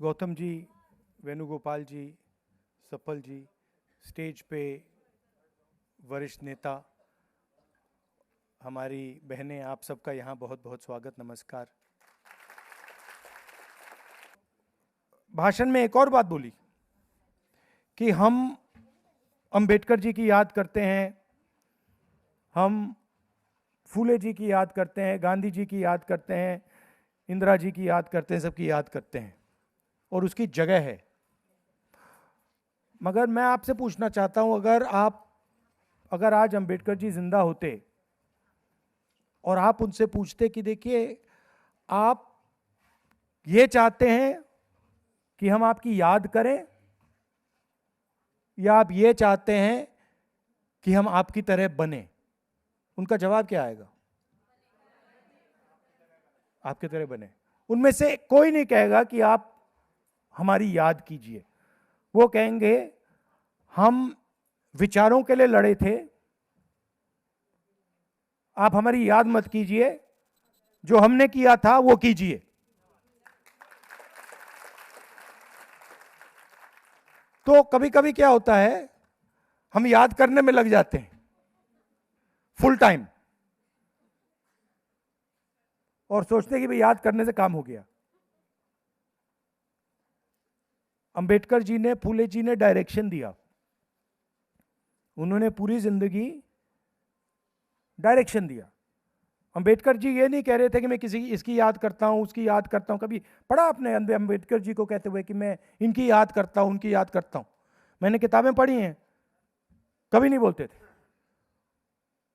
गौतम जी, वेणुगोपाल जी, सफल जी, स्टेज पे वरिष्ठ नेता, हमारी बहनें, आप सबका यहाँ बहुत बहुत स्वागत, नमस्कार। भाषण में एक और बात बोली कि हम अंबेडकर जी की याद करते हैं, हम फूले जी की याद करते हैं, गांधी जी की याद करते हैं, इंदिरा जी की याद करते हैं, सबकी याद करते हैं और उसकी जगह है। मगर मैं आपसे पूछना चाहता हूं, अगर आज अंबेडकर जी जिंदा होते और आप उनसे पूछते कि देखिए, आप ये चाहते हैं कि हम आपकी याद करें या आप ये चाहते हैं कि हम आपकी तरह बने, उनका जवाब क्या आएगा? आपकी तरह बने। उनमें से कोई नहीं कहेगा कि आप हमारी याद कीजिए। वो कहेंगे हम विचारों के लिए लड़े थे, आप हमारी याद मत कीजिए, जो हमने किया था वो कीजिए। तो कभी कभी क्या होता है, हम याद करने में लग जाते हैं फुल टाइम और सोचते हैं कि भाई याद करने से काम हो गया। अंबेडकर जी ने, फूले जी ने डायरेक्शन दिया, उन्होंने पूरी जिंदगी डायरेक्शन दिया। अंबेडकर जी ये नहीं कह रहे थे कि मैं इसकी याद करता हूं, उसकी याद करता हूं। कभी पढ़ा आपने अंबेडकर जी को कहते हुए कि मैं इनकी याद करता हूं, उनकी याद करता हूं? मैंने किताबें पढ़ी हैं, कभी नहीं बोलते थे।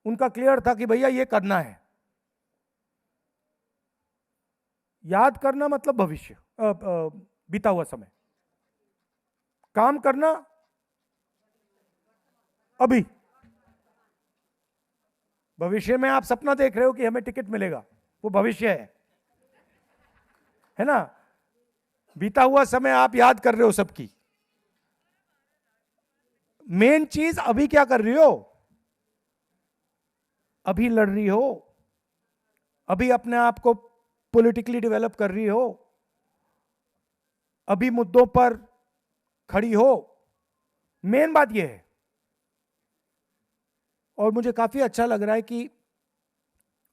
उनका क्लियर था कि भैया ये करना है। याद करना मतलब भविष्य, बीता हुआ समय। काम करना अभी। भविष्य में आप सपना देख रहे हो कि हमें टिकट मिलेगा, वो भविष्य है ना? बीता हुआ समय आप याद कर रहे हो सबकी। मेन चीज अभी क्या कर रही हो? अभी लड़ रही हो, अभी अपने आप को पॉलिटिकली डेवलप कर रही हो, अभी मुद्दों पर खड़ी हो। मेन बात यह है। और मुझे काफी अच्छा लग रहा है कि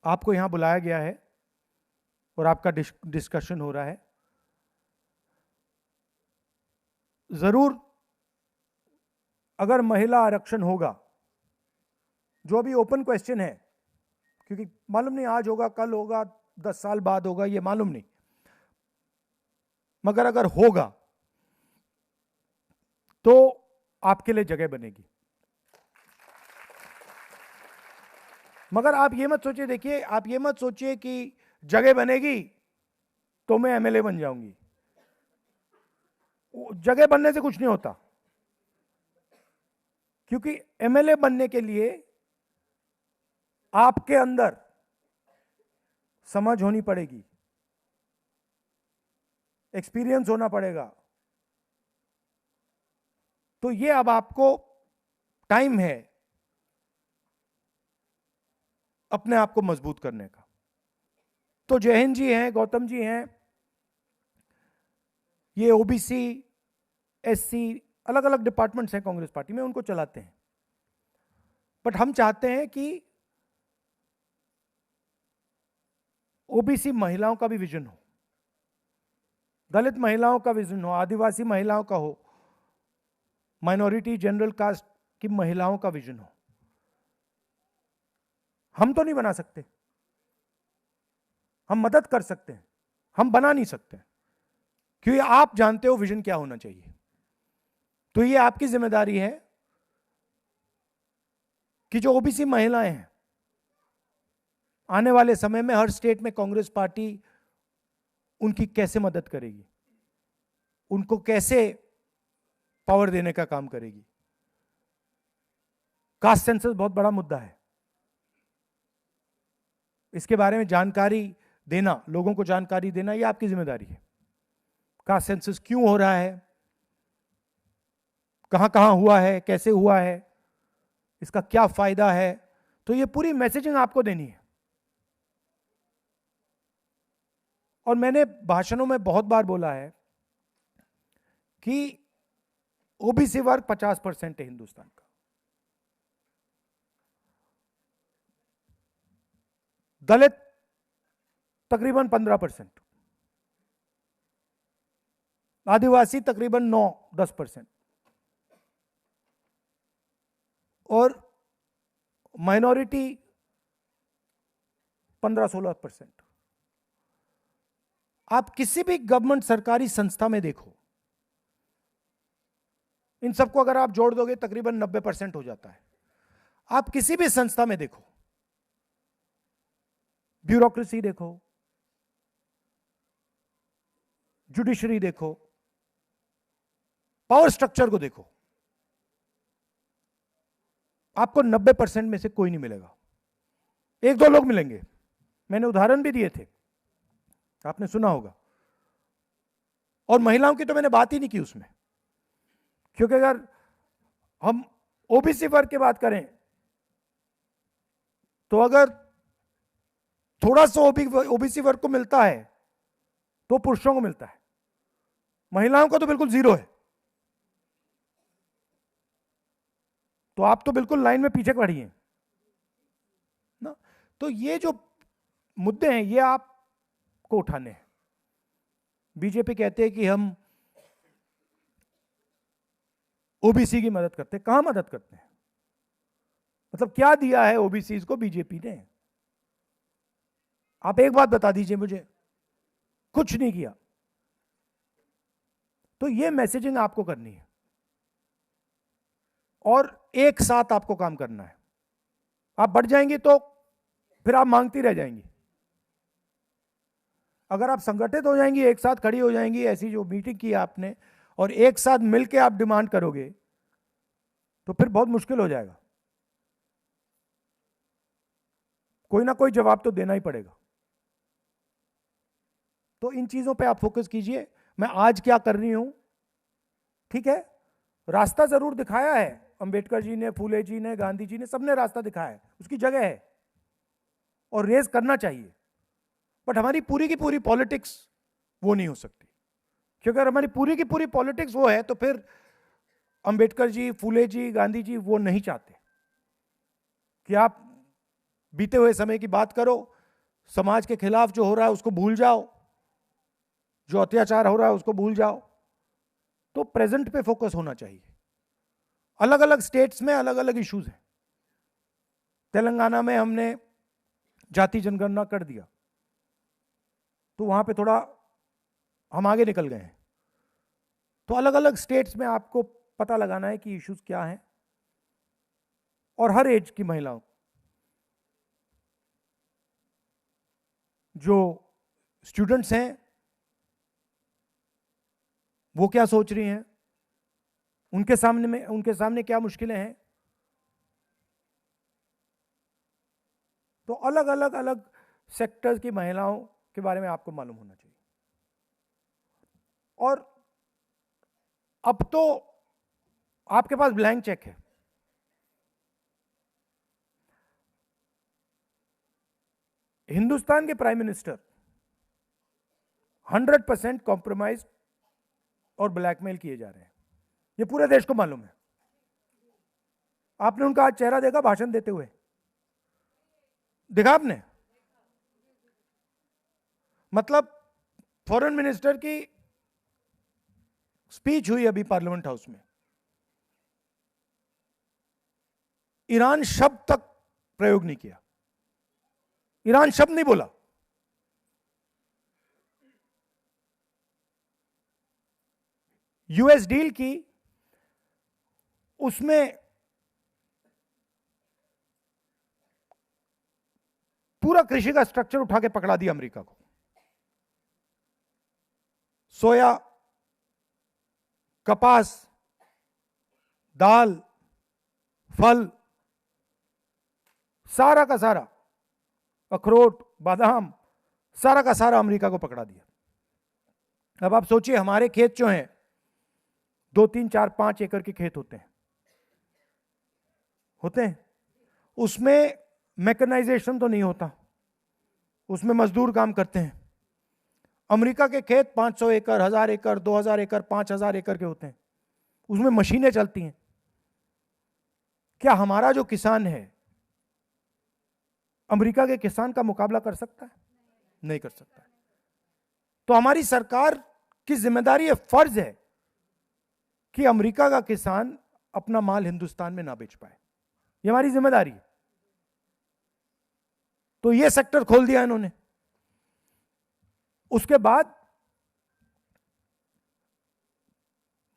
आपको यहां बुलाया गया है और आपका डिस्कशन हो रहा है। जरूर अगर महिला आरक्षण होगा, जो अभी ओपन क्वेश्चन है, क्योंकि मालूम नहीं आज होगा, कल होगा, 10 साल बाद होगा, ये मालूम नहीं, मगर अगर होगा तो आपके लिए जगह बनेगी। मगर आप ये मत सोचिए, देखिए, आप ये मत सोचिए कि जगह बनेगी तो मैं एमएलए बन जाऊंगी। जगह बनने से कुछ नहीं होता, क्योंकि एमएलए बनने के लिए आपके अंदर समझ होनी पड़ेगी, एक्सपीरियंस होना पड़ेगा। तो ये अब आपको टाइम है अपने आप को मजबूत करने का। तो जय हिंद जी हैं, गौतम जी हैं, ये ओबीसी, एससी, अलग अलग डिपार्टमेंट्स हैं कांग्रेस पार्टी में, उनको चलाते हैं। बट हम चाहते हैं कि ओबीसी महिलाओं का भी विजन हो, दलित महिलाओं का विजन हो, आदिवासी महिलाओं का हो, माइनॉरिटी जनरल कास्ट की महिलाओं का विजन हो। हम तो नहीं बना सकते, हम मदद कर सकते हैं, हम बना नहीं सकते, क्योंकि आप जानते हो विजन क्या होना चाहिए। तो ये आपकी जिम्मेदारी है कि जो ओबीसी महिलाएं हैं, आने वाले समय में हर स्टेट में कांग्रेस पार्टी उनकी कैसे मदद करेगी, उनको कैसे पावर देने का काम करेगी। कास्ट सेंसस बहुत बड़ा मुद्दा है, इसके बारे में जानकारी देना, लोगों को जानकारी देना, यह आपकी जिम्मेदारी है। कास्ट सेंसस क्यों हो रहा है, कहां कहां हुआ है, कैसे हुआ है, इसका क्या फायदा है, तो ये पूरी मैसेजिंग आपको देनी है। और मैंने भाषणों में बहुत बार बोला है कि ओबीसी वर्ग 50% है हिंदुस्तान का, दलित तकरीबन 15%, आदिवासी तकरीबन 9-10%, और माइनॉरिटी 15-16%। आप किसी भी गवर्नमेंट सरकारी संस्था में देखो, इन सबको अगर आप जोड़ दोगे तकरीबन 90% हो जाता है। आप किसी भी संस्था में देखो, ब्यूरोक्रेसी देखो, जुडिशरी देखो, पावर स्ट्रक्चर को देखो, आपको 90% में से कोई नहीं मिलेगा, 1-2 लोग मिलेंगे। मैंने उदाहरण भी दिए थे, आपने सुना होगा। और महिलाओं की तो मैंने बात ही नहीं की उसमें, क्योंकि अगर हम ओबीसी वर्ग की बात करें तो अगर थोड़ा सा ओबीसी वर्ग को मिलता है तो पुरुषों को मिलता है, महिलाओं को तो बिल्कुल जीरो है। तो आप तो बिल्कुल लाइन में पीछे खड़ी हैं ना। तो ये जो मुद्दे हैं ये आपको उठाने हैं। बीजेपी कहते हैं कि हम ओबीसी की मदद करते हैं। कहां मदद करते हैं? मतलब क्या दिया है ओबीसी को बीजेपी ने? आप एक बात बता दीजिए मुझे। कुछ नहीं किया। तो ये मैसेजिंग आपको करनी है और एक साथ आपको काम करना है। आप बढ़ जाएंगे तो फिर आप मांगती रह जाएंगी। अगर आप संगठित हो जाएंगी, एक साथ खड़ी हो जाएंगी, ऐसी जो मीटिंग की आपने, और एक साथ मिलकर आप डिमांड करोगे तो फिर बहुत मुश्किल हो जाएगा। कोई ना कोई जवाब तो देना ही पड़ेगा। तो इन चीजों पे आप फोकस कीजिए। मैं आज क्या कर रही हूं, ठीक है, रास्ता जरूर दिखाया है अंबेडकर जी ने, फूले जी ने, गांधी जी ने, सबने रास्ता दिखाया है, उसकी जगह है और रेज करना चाहिए। बट हमारी पूरी की पूरी पॉलिटिक्स वो नहीं हो सकती, क्योंकि अगर हमारी पूरी की पूरी पॉलिटिक्स वो है तो फिर अंबेडकर जी, फूले जी, गांधी जी वो नहीं चाहते कि आप बीते हुए समय की बात करो, समाज के खिलाफ जो हो रहा है उसको भूल जाओ, जो अत्याचार हो रहा है उसको भूल जाओ। तो प्रेजेंट पे फोकस होना चाहिए। अलग अलग स्टेट्स में अलग अलग इश्यूज हैं। तेलंगाना में हमने जाति जनगणना कर दिया तो वहां पे थोड़ा हम आगे निकल गए हैं। तो अलग अलग स्टेट्स में आपको पता लगाना है कि इश्यूज क्या हैं, और हर एज की महिलाओं, जो स्टूडेंट्स हैं वो क्या सोच रही हैं, उनके सामने क्या मुश्किलें हैं। तो अलग अलग अलग सेक्टर्स की महिलाओं के बारे में आपको मालूम होना चाहिए। और अब तो आपके पास ब्लैंक चेक है। हिंदुस्तान के प्राइम मिनिस्टर 100% कॉम्प्रोमाइज और ब्लैकमेल किए जा रहे हैं, ये पूरे देश को मालूम है। आपने उनका आज चेहरा देखा भाषण देते हुए? देखा आपने? मतलब फॉरेन मिनिस्टर की स्पीच हुई अभी पार्लियामेंट हाउस में, ईरान शब्द तक प्रयोग नहीं किया, ईरान शब्द नहीं बोला। यूएस डील की, उसमें पूरा कृषि का स्ट्रक्चर उठा के पकड़ा दिया अमेरिका को। सोया, कपास, दाल, फल, सारा का सारा, अखरोट, बादाम, सारा का सारा अमेरिका को पकड़ा दिया। अब आप सोचिए, हमारे खेत जो हैं 2, 3, 4, 5 एकड़ के खेत होते हैं, उसमें मैकेनाइजेशन तो नहीं होता, उसमें मजदूर काम करते हैं। अमेरिका के खेत 500 एकड़, 1000 एकड़, 2000 एकड़, 5000 एकड़ के होते हैं, उसमें मशीनें चलती हैं। क्या हमारा जो किसान है अमेरिका के किसान का मुकाबला कर सकता है? नहीं कर सकता। तो हमारी सरकार की जिम्मेदारी है, फर्ज है कि अमेरिका का किसान अपना माल हिंदुस्तान में ना बेच पाए, ये हमारी जिम्मेदारी है। तो ये सेक्टर खोल दिया इन्होंने। उसके बाद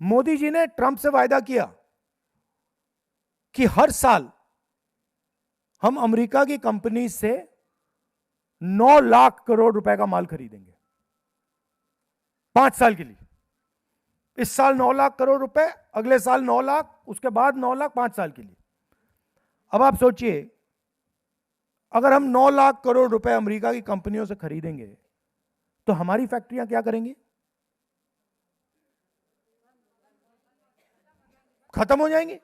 मोदी जी ने ट्रंप से वायदा किया कि हर साल हम अमेरिका की कंपनी से 9 लाख करोड़ रुपए का माल खरीदेंगे 5 साल के लिए। इस साल 9 लाख करोड़ रुपए, अगले साल 9 लाख, उसके बाद 9 लाख, 5 साल के लिए। अब आप सोचिए, अगर हम 9 लाख करोड़ रुपए अमेरिका की कंपनियों से खरीदेंगे तो हमारी फैक्ट्रियां क्या करेंगी? खत्म हो जाएंगी।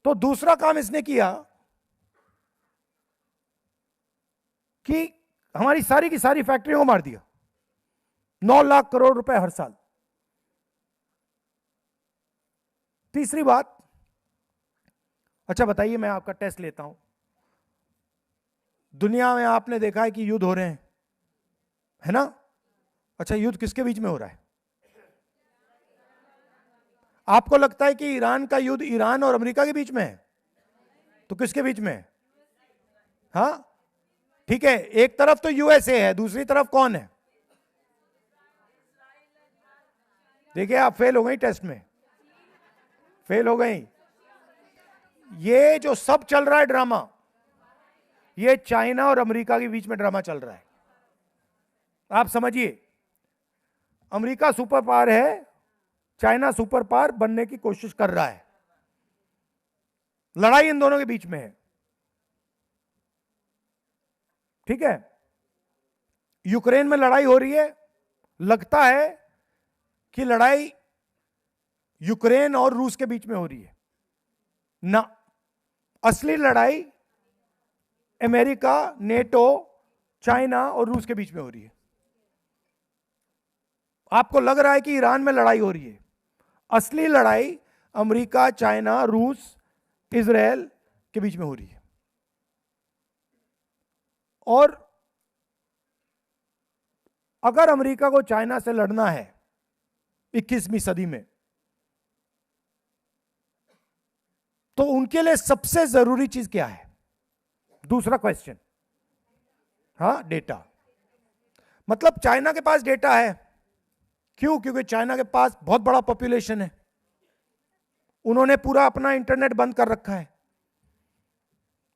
तो दूसरा काम इसने किया कि हमारी सारी की सारी फैक्ट्रियों को मार दिया। 9 लाख करोड़ रुपए हर साल। तीसरी बात, अच्छा बताइए, मैं आपका टेस्ट लेता हूं। दुनिया में आपने देखा है कि युद्ध हो रहे हैं, है ना? अच्छा, युद्ध किसके बीच में हो रहा है? आपको लगता है कि ईरान का युद्ध ईरान और अमेरिका के बीच में है? तो किसके बीच में है? हाँ ठीक है, एक तरफ तो यूएसए है, दूसरी तरफ कौन है? देखिए, आप फेल हो गई टेस्ट में, फेल हो गई। ये जो सब चल रहा है ड्रामा, ये चाइना और अमेरिका के बीच में ड्रामा चल रहा है। आप समझिए, अमेरिका सुपर पावर है, चाइना सुपर पावर बनने की कोशिश कर रहा है। लड़ाई इन दोनों के बीच में है, ठीक है? यूक्रेन में लड़ाई हो रही है। लगता है कि लड़ाई यूक्रेन और रूस के बीच में हो रही है ना, असली लड़ाई अमेरिका, नेटो, चाइना और रूस के बीच में हो रही है। आपको लग रहा है कि ईरान में लड़ाई हो रही है, असली लड़ाई अमेरिका, चाइना, रूस, इजराइल के बीच में हो रही है। और अगर अमेरिका को चाइना से लड़ना है 21वीं सदी में, तो उनके लिए सबसे जरूरी चीज क्या है? दूसरा क्वेश्चन, हाँ, डेटा। मतलब चाइना के पास डेटा है। क्यों? क्योंकि चाइना के पास बहुत बड़ा पॉपुलेशन है, उन्होंने पूरा अपना इंटरनेट बंद कर रखा है।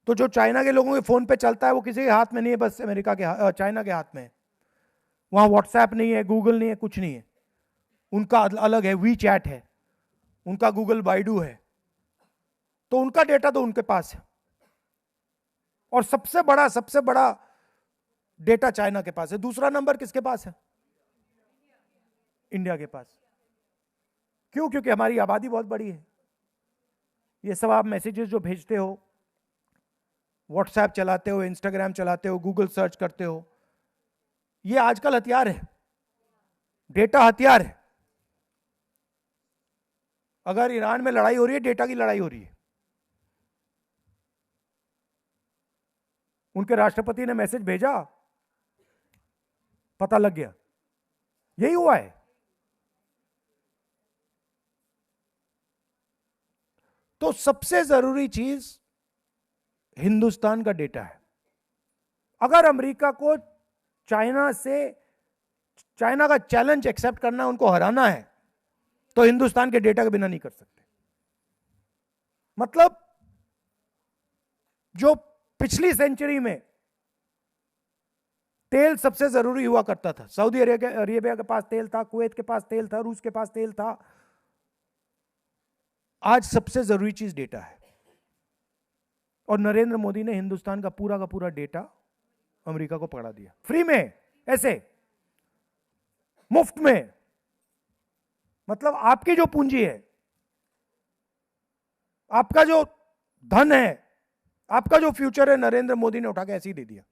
तो जो चाइना के लोगों के फोन पे चलता है वो किसी के हाथ में नहीं है, बस अमेरिका के, चाइना के हाथ में है। वहां व्हाट्सएप नहीं है, गूगल नहीं है, कुछ नहीं है। उनका अलग है, वी चैट है, उनका गूगल बाइडू है। तो उनका डेटा तो उनके पास है, और सबसे बड़ा डेटा चाइना के पास है। दूसरा नंबर किसके पास है? इंडिया के पास। क्यों? क्योंकि हमारी आबादी बहुत बड़ी है। ये सब आप मैसेजेस जो भेजते हो, व्हाट्सएप चलाते हो, इंस्टाग्राम चलाते हो, गूगल सर्च करते हो, ये आजकल हथियार है, डेटा हथियार है। अगर ईरान में लड़ाई हो रही है, डेटा की लड़ाई हो रही है। उनके राष्ट्रपति ने मैसेज भेजा, पता लग गया। यही हुआ है। तो सबसे जरूरी चीज हिंदुस्तान का डेटा है। अगर अमेरिका को चाइना का चैलेंज एक्सेप्ट करना है, उनको हराना है, तो हिंदुस्तान के डेटा के बिना नहीं कर सकते। मतलब जो पिछली सेंचुरी में तेल सबसे जरूरी हुआ करता था, सऊदी अरेबिया के पास तेल था, कुवैत के पास तेल था, रूस के पास तेल था, आज सबसे जरूरी चीज डेटा है। और नरेंद्र मोदी ने हिंदुस्तान का पूरा डेटा अमेरिका को पकड़ा दिया, फ्री में, ऐसे मुफ्त में। मतलब आपकी जो पूंजी है, आपका जो धन है, आपका जो फ्यूचर है, नरेंद्र मोदी ने उठा के ऐसे ही दे दिया।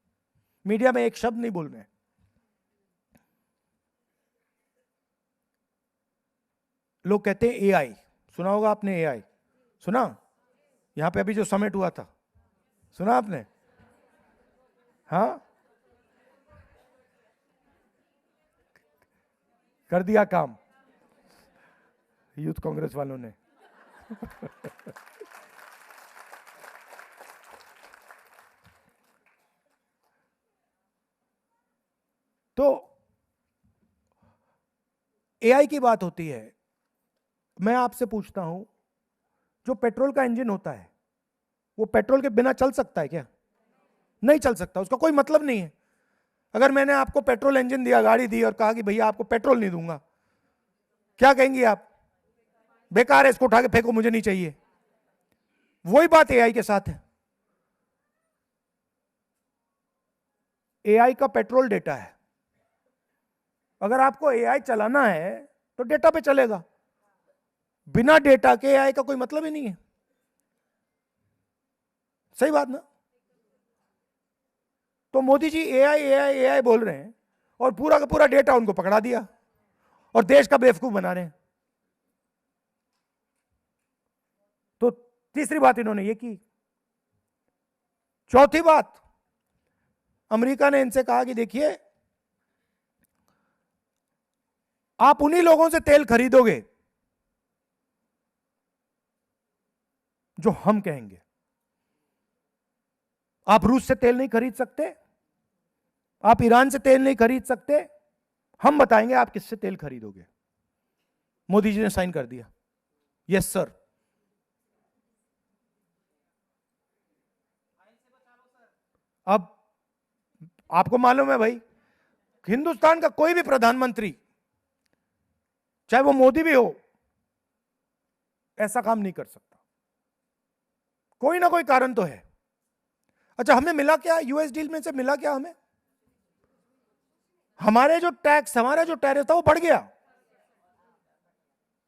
मीडिया में एक शब्द नहीं बोल रहे, लोग कहते हैं एआई, सुना होगा आपने एआई, सुना? यहां पे अभी जो समिट हुआ था, सुना आपने? हाँ, कर दिया काम यूथ कांग्रेस वालों ने। तो एआई की बात होती है, मैं आपसे पूछता हूं, जो पेट्रोल का इंजन होता है वो पेट्रोल के बिना चल सकता है क्या? नहीं चल सकता, उसका कोई मतलब नहीं है। अगर मैंने आपको पेट्रोल इंजन दिया, गाड़ी दी और कहा कि भैया आपको पेट्रोल नहीं दूंगा, क्या कहेंगे आप? बेकार है, इसको उठा के फेंको, मुझे नहीं चाहिए। वही बात एआई के साथ है। एआई का पेट्रोल डेटा है। अगर आपको एआई चलाना है तो डेटा पे चलेगा, बिना डेटा के एआई का कोई मतलब ही नहीं है। सही बात ना? तो Modi ji AI AI AI बोल रहे हैं और पूरा का पूरा डेटा उनको पकड़ा दिया और देश का बेवकूफ बना रहे हैं। तो तीसरी बात इन्होंने ये की। चौथी बात, अमेरिका ने इनसे कहा कि देखिए, आप उन्हीं लोगों से तेल खरीदोगे जो हम कहेंगे। आप रूस से तेल नहीं खरीद सकते, आप ईरान से तेल नहीं खरीद सकते, हम बताएंगे आप किससे तेल खरीदोगे। मोदी जी ने साइन कर दिया, यस सर। अब आपको मालूम है भाई, हिंदुस्तान का कोई भी प्रधानमंत्री, चाहे वो मोदी भी हो, ऐसा काम नहीं कर सकता। कोई ना कोई कारण तो है। अच्छा, हमें मिला क्या यूएस डील में से? मिला क्या हमें? हमारे जो टैक्स, हमारा जो टैरिफ था वो बढ़ गया,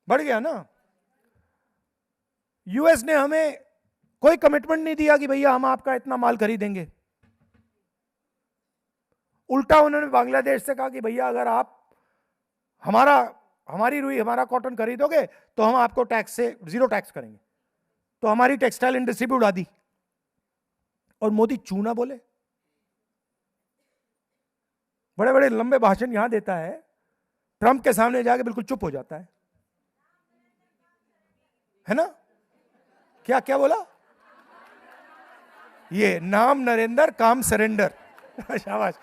बढ़ गया ना। यूएस ने हमें कोई कमिटमेंट नहीं दिया कि भैया हम आपका इतना माल खरीदेंगे। उल्टा उन्होंने बांग्लादेश से कहा कि भैया अगर आप हमारी रुई, हमारा कॉटन खरीदोगे तो हम आपको टैक्स से जीरो टैक्स करेंगे। तो हमारी टेक्सटाइल इंडस्ट्री भी उड़ा दी। और मोदी चूना बोले, बड़े बड़े लंबे भाषण यहां देता है, ट्रंप के सामने जाके बिल्कुल चुप हो जाता है ना? क्या क्या बोला? ये नाम नरेंद्र, काम सरेंडर। शाबाश,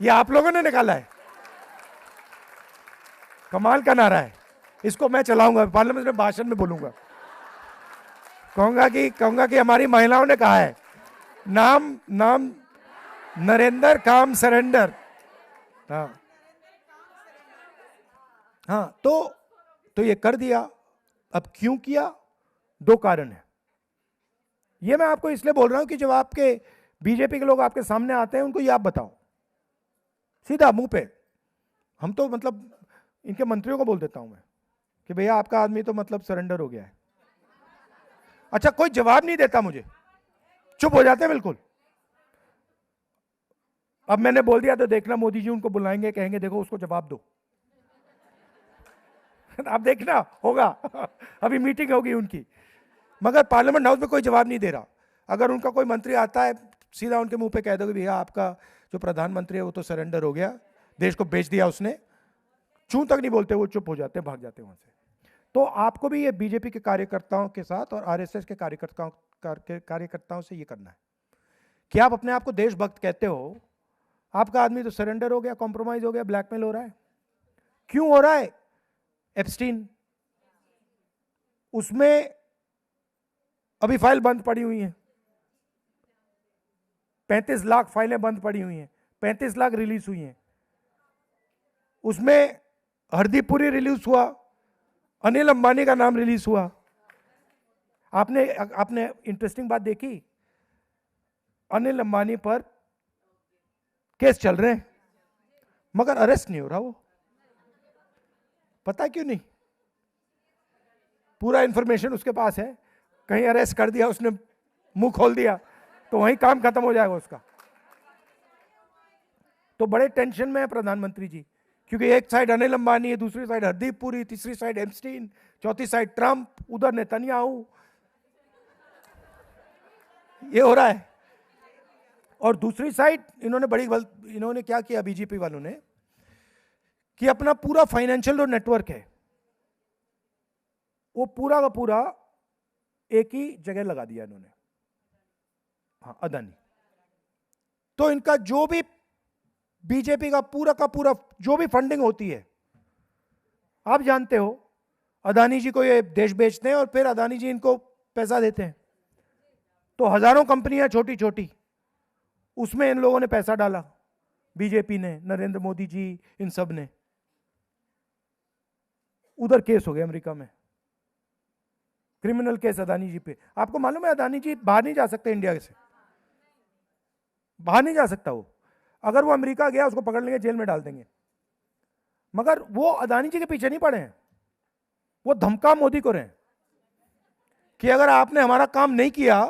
ये आप लोगों ने निकाला है, कमाल का नारा है। इसको मैं चलाऊंगा, पार्लियामेंट में भाषण में बोलूंगा, कहूंगा कि हमारी महिलाओं ने कहा है, नाम नाम नरेंद्र, काम सरेंडर। हाँ हाँ, तो ये कर दिया। अब क्यों किया? दो कारण है। ये मैं आपको इसलिए बोल रहा हूं कि जब आपके बीजेपी के लोग आपके सामने आते हैं, उनको ये आप बताओ सीधा मुंह पे। हम तो मतलब इनके मंत्रियों को बोल देता हूं मैं कि भैया आपका आदमी तो मतलब सरेंडर हो गया है। अच्छा, कोई जवाब नहीं देता मुझे, चुप हो जाते हैं बिल्कुल। अब मैंने बोल दिया तो देखना मोदी जी उनको बुलाएंगे, कहेंगे देखो उसको जवाब दो। आप देखना होगा। अभी मीटिंग होगी उनकी, मगर पार्लियामेंट हाउस में कोई जवाब नहीं दे रहा। अगर उनका कोई मंत्री आता है, सीधा उनके मुंह पे कह दो कि भैया आपका जो प्रधानमंत्री है वो तो सरेंडर हो गया, देश को बेच दिया उसने। चूं तक नहीं बोलते, वो चुप हो जाते, भाग जाते वहां से। तो आपको भी ये बीजेपी के कार्यकर्ताओं के साथ और आरएसएस के कार्यकर्ताओं से ये करना है कि आप अपने आप को देशभक्त कहते हो, आपका आदमी तो सरेंडर हो गया, कॉम्प्रोमाइज हो गया, ब्लैकमेल हो रहा है। क्यों हो रहा है? एप्स्टीन, उसमें अभी फाइल बंद पड़ी हुई है, 35 लाख फाइलें बंद पड़ी हुई हैं, 35 लाख रिलीज हुई हैं। उसमें हरदीपुरी रिलीज हुआ, अनिल अंबानी का नाम रिलीज हुआ। आपने इंटरेस्टिंग बात देखी, अनिल अंबानी पर केस चल रहे हैं मगर अरेस्ट नहीं हो रहा। वो पता क्यों नहीं? पूरा इंफॉर्मेशन उसके पास है, कहीं अरेस्ट कर दिया उसने, मुंह खोल दिया तो वहीं काम खत्म हो जाएगा उसका। तो बड़े टेंशन में है प्रधानमंत्री जी, क्योंकि एक साइड अनिल अंबानी है, दूसरी साइड हरदीप पुरी, तीसरी साइड एप्स्टीन, चौथी साइड ट्रंप, उधर नेतन्याहू, ये हो रहा है। और दूसरी साइड इन्होंने क्या किया बीजेपी वालों ने, कि अपना पूरा फाइनेंशियल जो नेटवर्क है वो पूरा का पूरा एक ही जगह लगा दिया इन्होंने, हाँ, अदानी। तो इनका जो भी बीजेपी का पूरा जो भी फंडिंग होती है, आप जानते हो, अदानी जी को ये देश बेचते हैं और फिर अदानी जी इनको पैसा देते हैं। तो हजारों कंपनियां छोटी छोटी, उसमें इन लोगों ने पैसा डाला, बीजेपी ने, नरेंद्र मोदी जी, इन सब ने। उधर केस हो गया अमेरिका में, क्रिमिनल केस अदानी जी पे। आपको मालूम है अदानी जी बाहर नहीं जा सकते, इंडिया से बाहर नहीं जा सकता वो। अगर वो अमेरिका गया उसको पकड़ लेंगे, जेल में डाल देंगे। मगर वो अदानी जी के पीछे नहीं पड़े हैं, वो धमका मोदी को रहे कि अगर आपने हमारा काम नहीं किया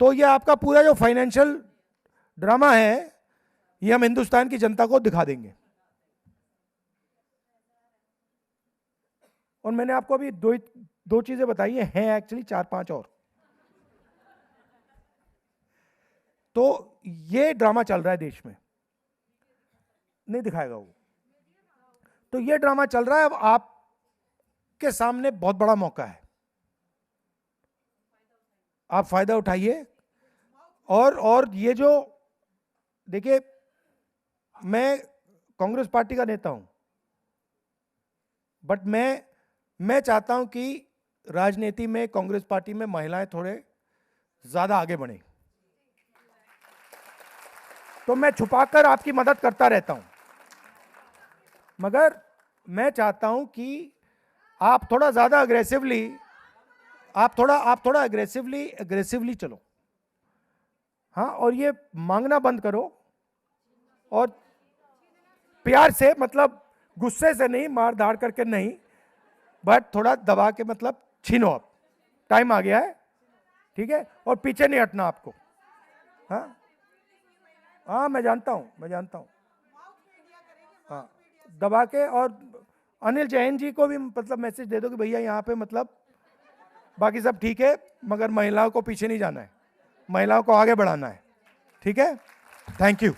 तो ये आपका पूरा जो फाइनेंशियल ड्रामा है ये हम हिंदुस्तान की जनता को दिखा देंगे। और मैंने आपको अभी दो चीजें बताई हैं एक्चुअली 4-5 और। तो ये ड्रामा चल रहा है देश में, नहीं दिखाएगा वो। तो ये ड्रामा चल रहा है, अब आपके सामने बहुत बड़ा मौका है, आप फायदा उठाइए। और ये जो देखिए, मैं कांग्रेस पार्टी का नेता हूं, बट मैं चाहता हूं कि राजनीति में, कांग्रेस पार्टी में महिलाएं थोड़े ज्यादा आगे बढ़ें। तो मैं छुपाकर आपकी मदद करता रहता हूं, मगर मैं चाहता हूं कि आप थोड़ा ज्यादा अग्रेसिवली, आप थोड़ा अग्रेसिवली चलो, हाँ। और ये मांगना बंद करो, और प्यार से, मतलब गुस्से से नहीं, मार धाड़ करके नहीं, बट थोड़ा दबा के, मतलब छीनो। अब टाइम आ गया है, ठीक है। और पीछे नहीं हटना आपको, हाँ हाँ, मैं जानता हूं, हाँ, दबा के। और अनिल जैन जी को भी मतलब मैसेज दे दो कि भैया यहाँ पे मतलब बाकी सब ठीक है, मगर महिलाओं को पीछे नहीं जाना है, महिलाओं को आगे बढ़ाना है, ठीक है। Thank you.